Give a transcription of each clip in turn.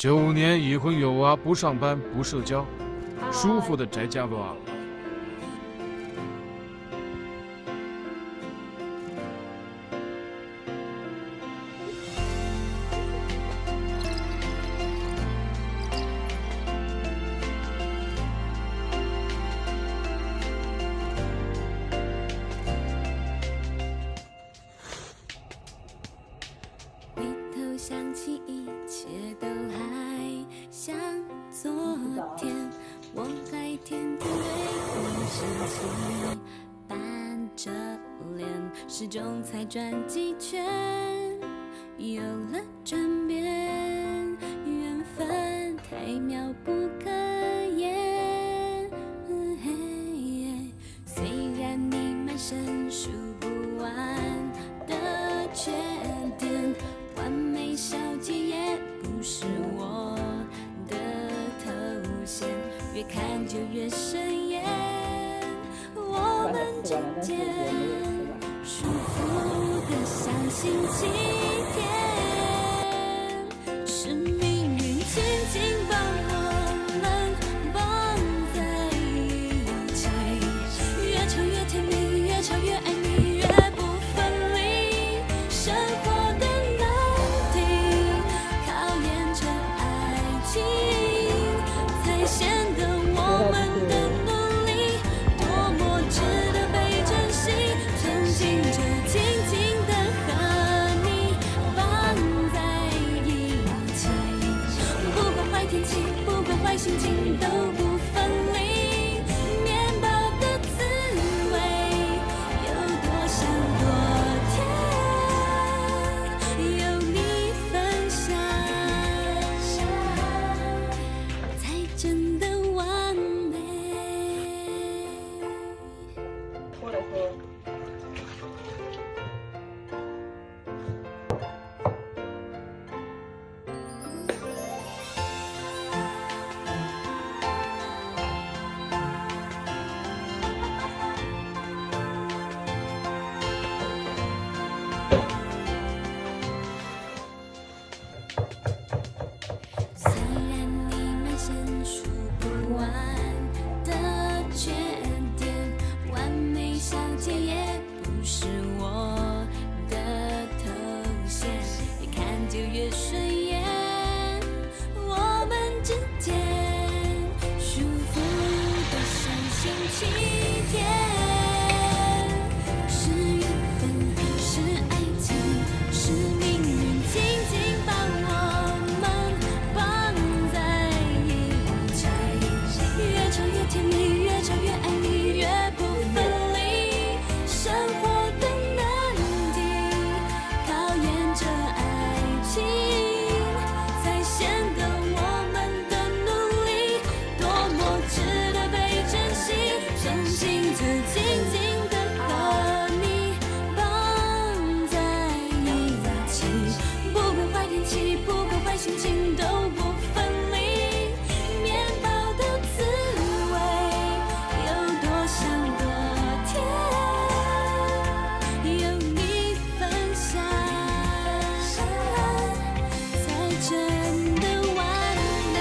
9年已婚有娃，不上班不社交，舒服的宅家娃。想起一切都还像昨天，我还天天对你生气，板着脸，始终才转几圈，有了转变，缘分太妙不可言。虽然你满身数不完的缺点，完美小姐也不是我的头衔，越看就越生厌。我们之间舒服的像星期天，是命运轻轻把我们绑在一起，越吵越甜蜜，越吵越爱你，越不分离。生活的显得我们的努力多么值得被珍惜，曾经就紧紧地和你绑在一起，不管坏天气，不管坏心情，都不分离。面包的滋味有多香多甜，有你分享真的完美。虽然你满身数不完的缺点，完美小姐也不是我的头衔，越看就越顺眼。我们之间舒服的像星期天，是缘分，是爱情，是命运紧紧把我们绑在一起，越吵越甜蜜，越吵越爱你，越不分离。生活的难题考验着爱情，才显得我们的努力多么值得被珍惜。曾经就紧紧地和你绑在一起，不管坏天气，不管坏心情，都不分离。面包的滋味有多香多甜，有你分享，才真的完美。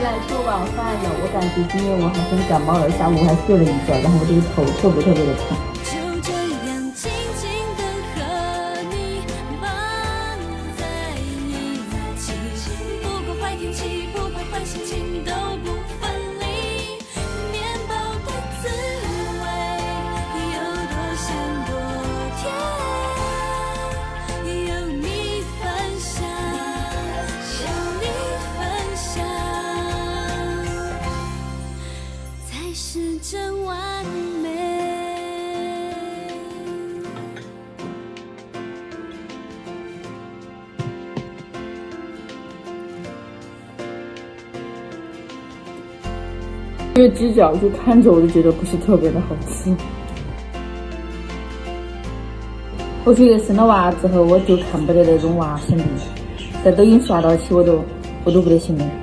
来做晚饭了，我感觉今天我好像感冒了，下午还睡了一觉，然后我这个头特别的疼。就这样轻轻地和你绑在一起，不管坏天气，不管坏心情，都不分离。面包的滋味有多香多甜，有你分享，有你分享，才是真完美。这个鸡脚就看着我就觉得不是特别的好吃。我觉得生了娃之后我就看不得那种娃生的，在抖音刷到起我都不得行了。